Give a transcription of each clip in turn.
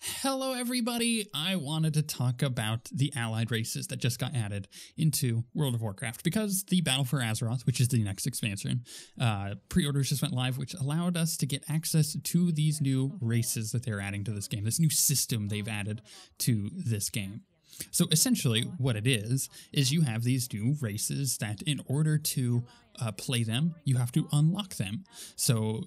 Hello everybody! I wanted to talk about the allied races that just got added into World of Warcraft because the Battle for Azeroth, which is the next expansion, pre-orders just went live, which allowed us to get access to these new races that they're adding to this game, this new system they've added to this game. So essentially what it is you have these new races that in order to play them, you have to unlock them. So,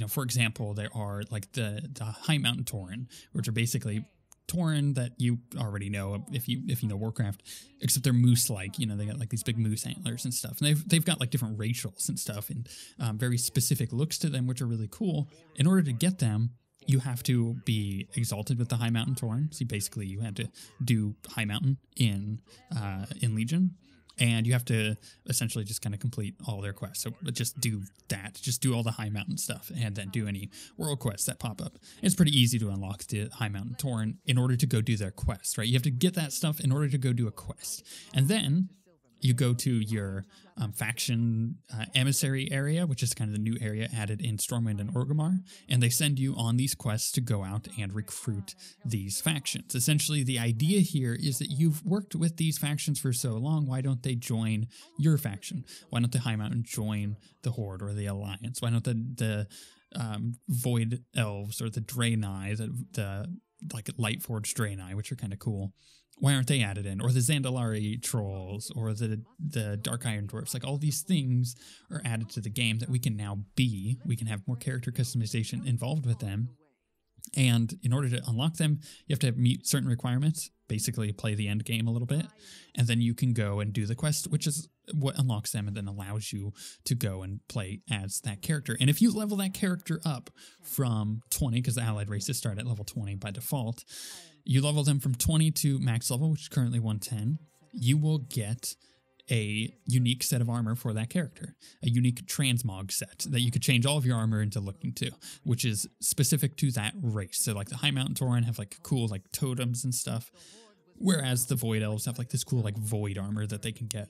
for example, there are like the High Mountain Tauren, which are basically Tauren that you already know if you know Warcraft, except they're moose-like. They got like these big moose antlers and stuff, and they've got like different racials and stuff and very specific looks to them, which are really cool. In order to get them, you have to be exalted with the High Mountain Tauren. So basically, you have to do High Mountain in Legion, and you have to essentially just kind of complete all their quests. So just do that. Just do all the High Mountain stuff, and then do any world quests that pop up. It's pretty easy to unlock the High Mountain Tauren in order to go do their quests, right? You have to get that stuff in order to go do a quest, and then you go to your faction emissary area, which is kind of the new area added in Stormwind and Orgrimmar, and they send you on these quests to go out and recruit these factions. Essentially, the idea here is that you've worked with these factions for so long, why don't they join your faction? Why don't the High Mountain join the Horde or the Alliance? Why don't the Void Elves or the Draenei, the like Lightforged Draenei, which are kind of cool, why aren't they added in? Or the Zandalari trolls, or the Dark Iron Dwarfs. Like all these things are added to the game that we can now be. We can have more character customization involved with them. And in order to unlock them, you have to meet certain requirements, basically play the end game a little bit, and then you can go and do the quest, which is what unlocks them and then allows you to go and play as that character. And if you level that character up from 20, because the allied races start at level 20 by default, you level them from 20 to max level, which is currently 110, you will get a unique set of armor for that character, a unique transmog set that you could change all of your armor into looking to, which is specific to that race. So like the High Mountain Tauren have like cool like totems and stuff, whereas the Void Elves have like this cool like void armor that they can get.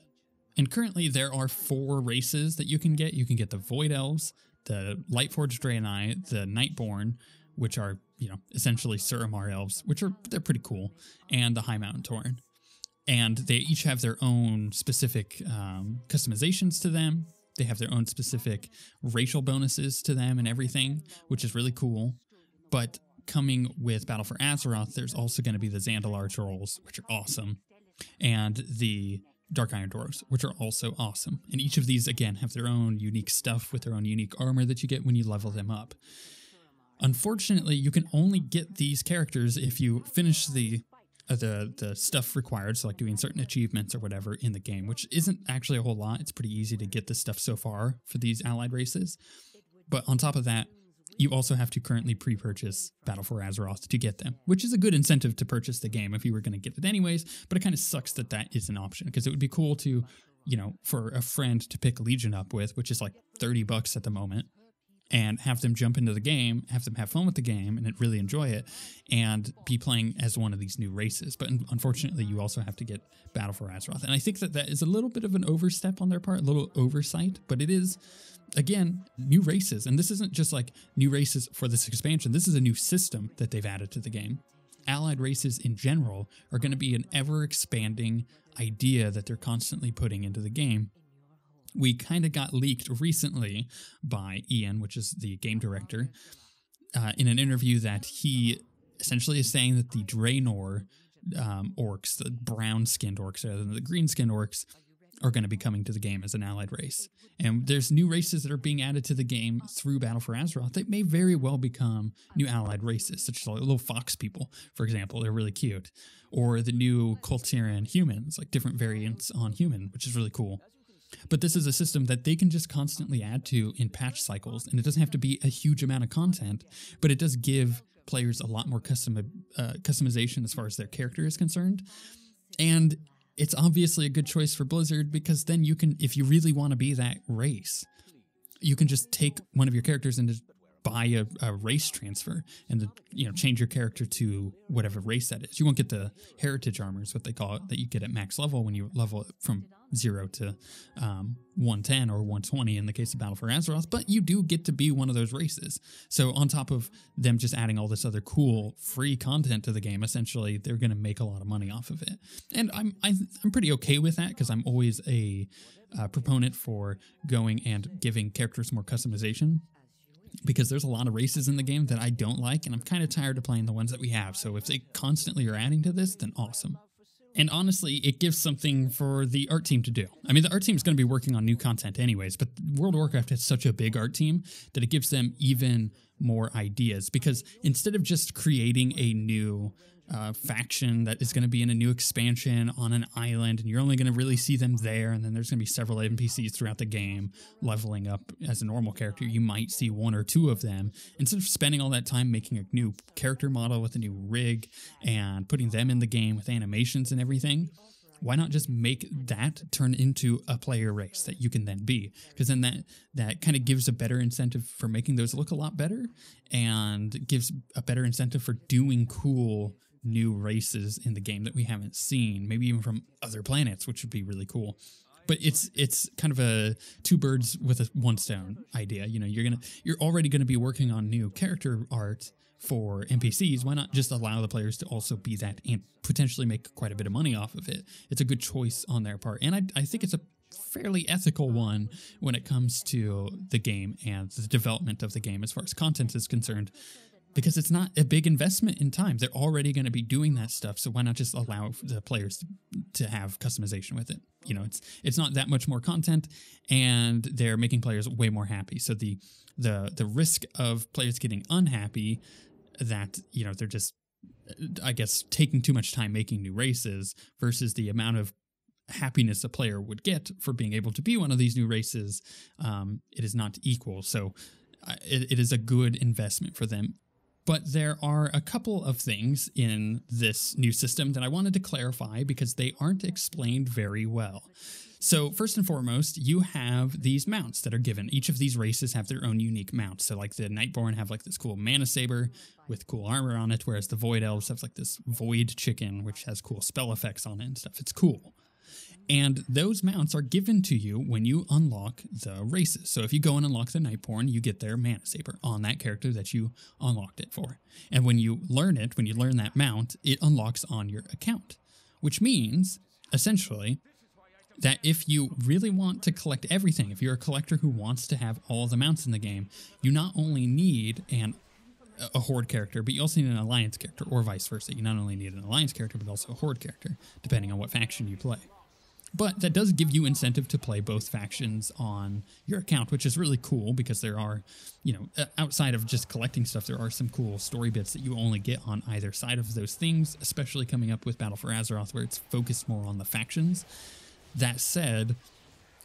And currently there are 4 races that you can get. You can get the Void Elves, the Lightforged Draenei, the Nightborn, which are, essentially Suramar Elves, they're pretty cool, and the High Mountain Tauren. And they each have their own specific customizations to them. They have their own specific racial bonuses to them and everything, which is really cool. But coming with Battle for Azeroth, there's also going to be the Zandalar trolls, which are awesome, and the Dark Iron Dwarves, which are also awesome. And each of these, again, have their own unique stuff with their own unique armor that you get when you level them up. Unfortunately, you can only get these characters if you finish the stuff required, so like doing certain achievements or whatever in the game, which isn't actually a whole lot. It's pretty easy to get this stuff so far for these allied races. But on top of that, you also have to currently pre-purchase Battle for Azeroth to get them, which is a good incentive to purchase the game if you were going to get it anyways, but it kind of sucks that that is an option, because it would be cool to, for a friend to pick Legion up with, which is like $30 at the moment, and have them jump into the game, have them have fun with the game, and really enjoy it, and be playing as one of these new races. But unfortunately, you also have to get Battle for Azeroth. And I think that is a little bit of an overstep on their part, a little oversight, but it is, again, new races. And this isn't just like new races for this expansion. This is a new system that they've added to the game. Allied races in general are going to be an ever-expanding idea that they're constantly putting into the game. We kind of got leaked recently by Ian, which is the game director, in an interview that he essentially is saying that the Draenor orcs, the brown-skinned orcs rather than the green-skinned orcs, are going to be coming to the game as an allied race. And there's new races that are being added to the game through Battle for Azeroth that may very well become new allied races, such as like little fox people, for example. They're really cute. Or the new Kultiran humans, like different variants on human, which is really cool. But this is a system that they can just constantly add to in patch cycles, and it doesn't have to be a huge amount of content, but it does give players a lot more customization as far as their character is concerned. And it's obviously a good choice for Blizzard, because then you can, if you really want to be that race, you can just take one of your characters and buy a race transfer and change your character to whatever race that is. You won't get the heritage armors, what they call it, that you get at max level when you level it from 0 to 110 or 120 in the case of Battle for Azeroth, but you do get to be one of those races. So on top of them just adding all this other cool free content to the game, essentially they're going to make a lot of money off of it. And I'm pretty okay with that, because I'm always a proponent for going and giving characters more customization, because there's a lot of races in the game that I don't like, and I'm kind of tired of playing the ones that we have. So if they constantly are adding to this, then awesome. And honestly, it gives something for the art team to do. I mean, the art team is going to be working on new content anyways, but World of Warcraft has such a big art team that it gives them even more ideas, because instead of just creating a new faction that is going to be in a new expansion on an island, and you're only going to really see them there, and then there's going to be several NPCs throughout the game leveling up as a normal character, you might see 1 or 2 of them. Instead of spending all that time making a new character model with a new rig and putting them in the game with animations and everything, why not just make that turn into a player race that you can then be? Because then that kind of gives a better incentive for making those look a lot better, and gives a better incentive for doing cool new races in the game that we haven't seen, maybe even from other planets, which would be really cool. But it's kind of a 2 birds with a 1 stone idea. You're already gonna be working on new character art for NPCs. Why not just allow the players to also be that and potentially make quite a bit of money off of it? It's a good choice on their part, and I think it's a fairly ethical one when it comes to the game and the development of the game as far as content is concerned, because it's not a big investment in time. They're already going to be doing that stuff, so why not just allow the players to have customization with it? It's not that much more content, and they're making players way more happy. So the risk of players getting unhappy that they're just, I guess, taking too much time making new races versus the amount of happiness a player would get for being able to be one of these new races, it is not equal. So it is a good investment for them. But there are a couple of things in this new system that I wanted to clarify, because they aren't explained very well. So first and foremost, you have these mounts that are given. Each of these races have their own unique mount. So like the Nightborn have like this cool mana saber with cool armor on it, whereas the Void Elves have like this Void Chicken, which has cool spell effects on it and stuff. It's cool. And those mounts are given to you when you unlock the races. So if you go and unlock the Nightborn, you get their mana saber on that character that you unlocked it for. And when you learn that mount, it unlocks on your account, which means essentially that if you really want to collect everything, if you're a collector who wants to have all the mounts in the game, you not only need a Horde character, but you also need an Alliance character, or vice versa. You not only need an Alliance character, but also a Horde character, depending on what faction you play. But that does give you incentive to play both factions on your account, which is really cool, because there are, outside of just collecting stuff, there are some cool story bits that you only get on either side of those things, especially coming up with Battle for Azeroth, where it's focused more on the factions. That said,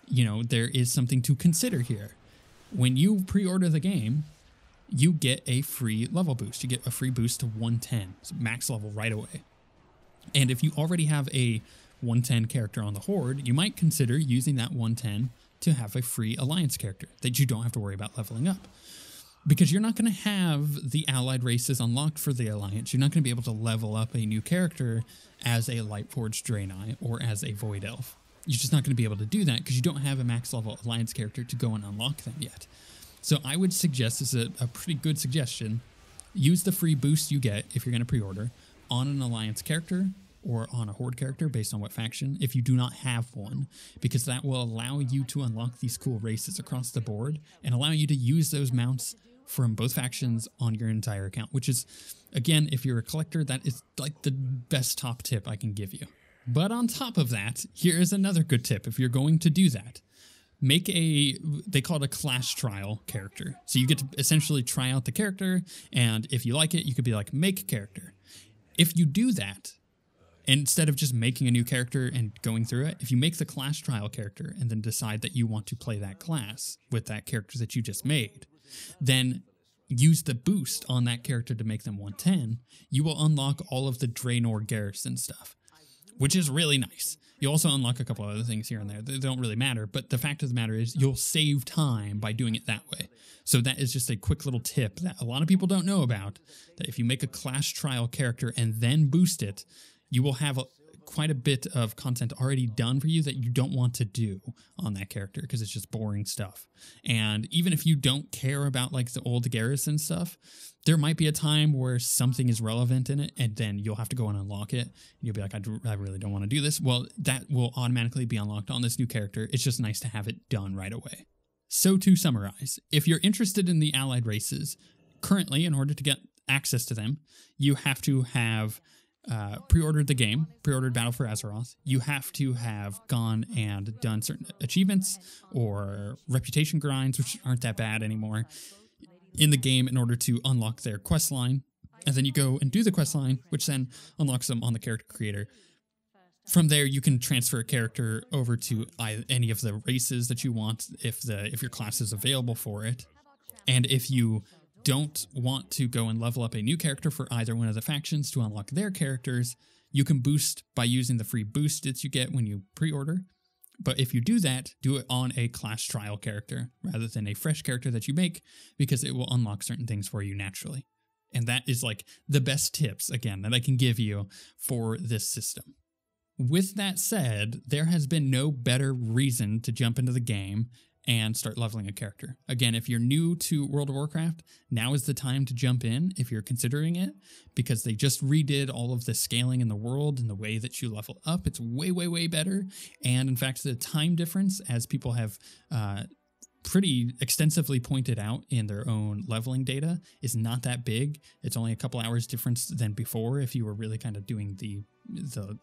there is something to consider here. When you pre-order the game, you get a free level boost. You get a free boost to 110, so max level right away. And if you already have a 110 character on the Horde, you might consider using that 110 to have a free Alliance character that you don't have to worry about leveling up. Because you're not going to have the allied races unlocked for the Alliance. You're not going to be able to level up a new character as a Lightforged Draenei or as a Void Elf. You're just not going to be able to do that because you don't have a max level Alliance character to go and unlock them yet. So I would suggest, as a pretty good suggestion, use the free boost you get if you're going to pre-order on an Alliance character or on a Horde character based on what faction, if you do not have one, because that will allow you to unlock these cool races across the board and allow you to use those mounts from both factions on your entire account, which is, again, if you're a collector, that is like the best top tip I can give you. But on top of that, here is another good tip. If you're going to do that, make they call it a class trial character. So you get to essentially try out the character, and if you like it, you could be like, make character. If you do that, instead of just making a new character and going through it, if you make the class trial character and then decide that you want to play that class with that character that you just made, then use the boost on that character to make them 110, you will unlock all of the Draenor garrison stuff, which is really nice. You also unlock a couple of other things here and there that don't really matter, but the fact of the matter is you'll save time by doing it that way. So that is just a quick little tip that a lot of people don't know about, that if you make a class trial character and then boost it, you will have quite a bit of content already done for you that you don't want to do on that character because it's just boring stuff. And even if you don't care about like the old garrison stuff, there might be a time where something is relevant in it and then you'll have to go and unlock it. And you'll be like, I really don't want to do this. Well, that will automatically be unlocked on this new character. It's just nice to have it done right away. So to summarize, if you're interested in the allied races, currently in order to get access to them, you have to have pre-ordered the game, pre-ordered Battle for Azeroth. You have to have gone and done certain achievements or reputation grinds, which aren't that bad anymore, in the game in order to unlock their quest line. And then you go and do the quest line, which then unlocks them on the character creator. From there, you can transfer a character over to any of the races that you want if your class is available for it. And if you don't want to go and level up a new character for either one of the factions to unlock their characters, you can boost by using the free boost that you get when you pre-order. But if you do that, do it on a class trial character rather than a fresh character that you make, because it will unlock certain things for you naturally. And that is like the best tips, again, that I can give you for this system. With that said, there has been no better reason to jump into the game and start leveling a character. Again, if you're new to World of Warcraft, now is the time to jump in if you're considering it, because they just redid all of the scaling in the world and the way that you level up. It's way, way, way better. And in fact, the time difference, as people have pretty extensively pointed out in their own leveling data, is not that big. It's only a couple hours difference than before if you were really kind of doing the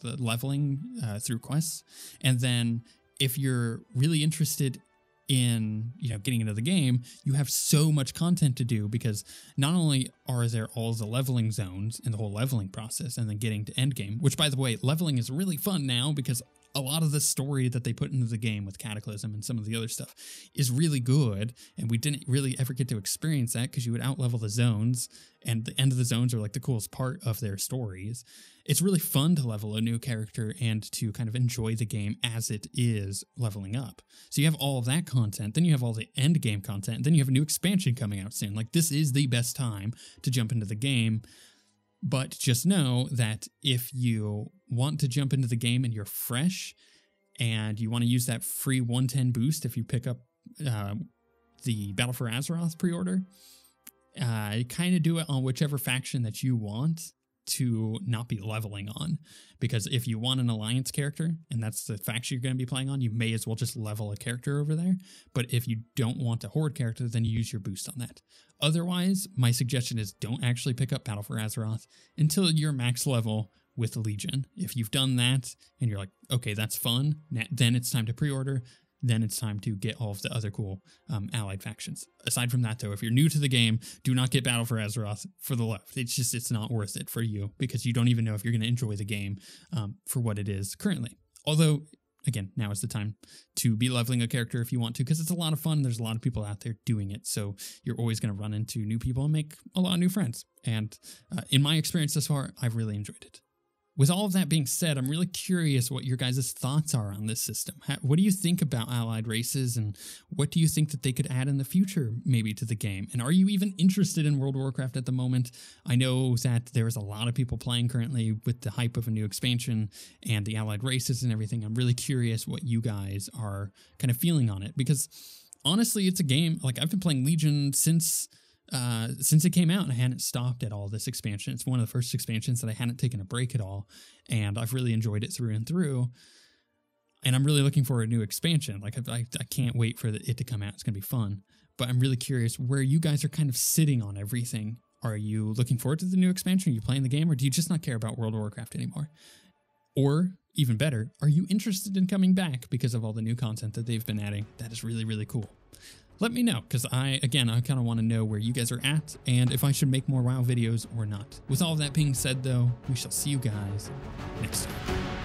leveling through quests. And then if you're really interested in getting into the game, you have so much content to do, because not only are there all the leveling zones and the whole leveling process and then getting to endgame, which by the way, leveling is really fun now because a lot of the story that they put into the game with Cataclysm and some of the other stuff is really good, and we didn't really ever get to experience that because you would out-level the zones, and the end of the zones are like the coolest part of their stories. It's really fun to level a new character and to kind of enjoy the game as it is leveling up. So you have all of that content, then you have all the end game content, and then you have a new expansion coming out soon. Like, this is the best time to jump into the game. But just know that if you want to jump into the game and you're fresh and you want to use that free 110 boost if you pick up the Battle for Azeroth pre-order, kind of do it on whichever faction that you want to not be leveling on. Because if you want an alliance character and that's the faction you're going to be playing on, you may as well just level a character over there. But if you don't want a horde character, then you use your boost on that. Otherwise, my suggestion is don't actually pick up Battle for Azeroth until you're max level with Legion. If you've done that and you're like, okay, that's fun, then it's time to pre-order. Then it's time to get all of the other cool allied factions. Aside from that, though, if you're new to the game, do not get Battle for Azeroth for the love. It's not worth it for you, because you don't even know if you're going to enjoy the game for what it is currently. Although, again, now is the time to be leveling a character if you want to, because it's a lot of fun. There's a lot of people out there doing it, so you're always going to run into new people and make a lot of new friends. And in my experience thus far, I've really enjoyed it. With all of that being said, I'm really curious what your guys' thoughts are on this system. What do you think about allied races, and what do you think that they could add in the future maybe to the game? And are you even interested in World of Warcraft at the moment? I know that there's a lot of people playing currently with the hype of a new expansion and the allied races and everything. I'm really curious what you guys are kind of feeling on it, because honestly, it's a game, like, I've been playing Legion since it came out, and I hadn't stopped at all this expansion. It's one of the first expansions that I hadn't taken a break at all, and I've really enjoyed it through and through, and I'm really looking for a new expansion. Like, I can't wait for it to come out. It's going to be fun, but I'm really curious where you guys are kind of sitting on everything. Are you looking forward to the new expansion? Are you playing the game, or do you just not care about World of Warcraft anymore? Or, even better, are you interested in coming back because of all the new content that they've been adding? That is really, really cool. Let me know, because I kind of want to know where you guys are at and if I should make more WoW videos or not. With all of that being said, though, we shall see you guys next time.